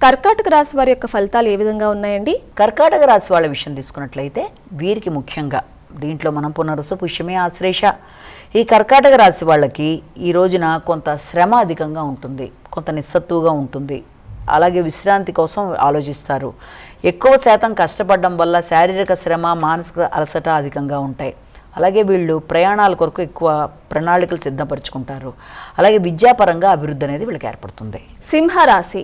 కర్కాటక రాశి వారి యొక్క ఫలితాలు ఏ విధంగా ఉన్నాయండి? కర్కాటక రాశి వాళ్ళ విషయం తీసుకున్నట్లయితే వీరికి ముఖ్యంగా దీంట్లో మనం పునరుసు పుష్యమే ఆశ్లేష. ఈ కర్కాటక రాశి వాళ్ళకి ఈ రోజున కొంత శ్రమ అధికంగా ఉంటుంది, కొంత నిస్సత్తుగా ఉంటుంది. అలాగే విశ్రాంతి కోసం ఆలోచిస్తారు. ఎక్కువ శాతం కష్టపడడం వల్ల శారీరక శ్రమ, మానసిక అలసట అధికంగా ఉంటాయి. అలాగే వీళ్ళు ప్రయాణాల కొరకు ఎక్కువ ప్రణాళికలు సిద్ధపరచుకుంటారు. అలాగే విద్యాపరంగా అభివృద్ధి అనేది వీళ్ళకి ఏర్పడుతుంది. సింహరాశి.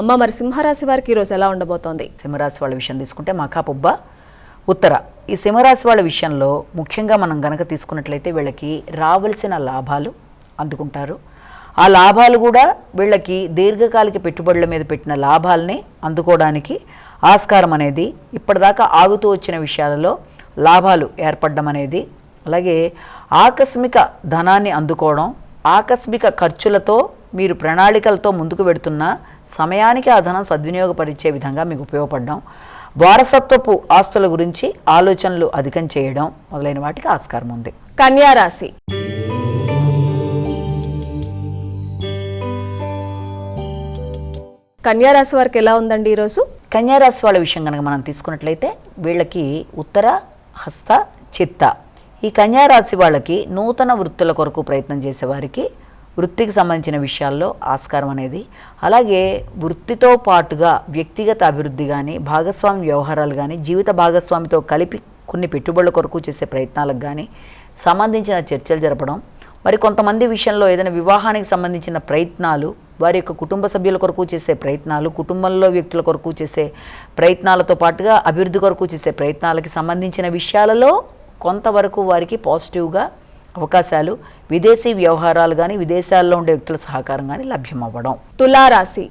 అమ్మ, మరి సింహరాశి వారికి ఈరోజు ఎలా ఉండబోతోంది? సింహరాశి వాళ్ళ విషయం తీసుకుంటే మఖాపుబ్బ ఉత్తర. ఈ సింహరాశి వాళ్ళ విషయంలో ముఖ్యంగా మనం గనక తీసుకున్నట్లయితే వీళ్ళకి రావాల్సిన లాభాలు అందుకుంటారు. ఆ లాభాలు కూడా వీళ్ళకి దీర్ఘకాలిక పెట్టుబడుల మీద పెట్టిన లాభాలని అందుకోవడానికి ఆస్కారం అనేది, ఇప్పటిదాకా ఆగుతూ వచ్చిన విషయాలలో లాభాలు ఏర్పడడం అనేది, అలాగే ఆకస్మిక ధనాన్ని అందుకోవడం, ఆకస్మిక ఖర్చులతో మీరు ప్రణాళికలతో ముందుకు వెడుతున్న సమయానికి ఆ ధనం సద్వినియోగపరిచే విధంగా మీకు ఉపయోగపడడం, వారసత్వపు ఆస్తుల గురించి ఆలోచనలు అధికం చేయడం మొదలైన వాటికి ఆస్కారం ఉంది. కన్యారాశి. కన్యారాశి వారికి ఎలా ఉందండి ఈరోజు? కన్యారాశి వాళ్ళ విషయం కనుక మనం తీసుకున్నట్లయితే వీళ్ళకి ఉత్తర, హస్త, చిత్త. ఈ కన్యారాశి వాళ్ళకి నూతన వృత్తుల కొరకు ప్రయత్నం చేసేవారికి వృత్తికి సంబంధించిన విషయాల్లో ఆస్కారం అనేది, అలాగే వృత్తితో పాటుగా వ్యక్తిగత అభివృద్ధి కానీ, భాగస్వామి వ్యవహారాలు కానీ, జీవిత భాగస్వామితో కలిపి కొన్ని పెట్టుబడుల కొరకు చేసే ప్రయత్నాలకు కానీ సంబంధించిన చర్చలు జరపడం, మరి కొంతమంది విషయంలో ఏదైనా వివాహానికి సంబంధించిన ప్రయత్నాలు, వారి యొక్క కుటుంబ సభ్యుల కొరకు చేసే ప్రయత్నాలు, కుటుంబంలో వ్యక్తుల కొరకు చేసే ప్రయత్నాలతో పాటుగా అభివృద్ధి కొరకు చేసే ప్రయత్నాలకి సంబంధించిన విషయాలలో కొంతవరకు వారికి పాజిటివ్గా అవకాశాలు, విదేశీ వ్యవహారాలు కానీ, విదేశాల్లో ఉండే వ్యక్తుల సహకారం కానీ లభ్యమవ్వడం. తులారాశి.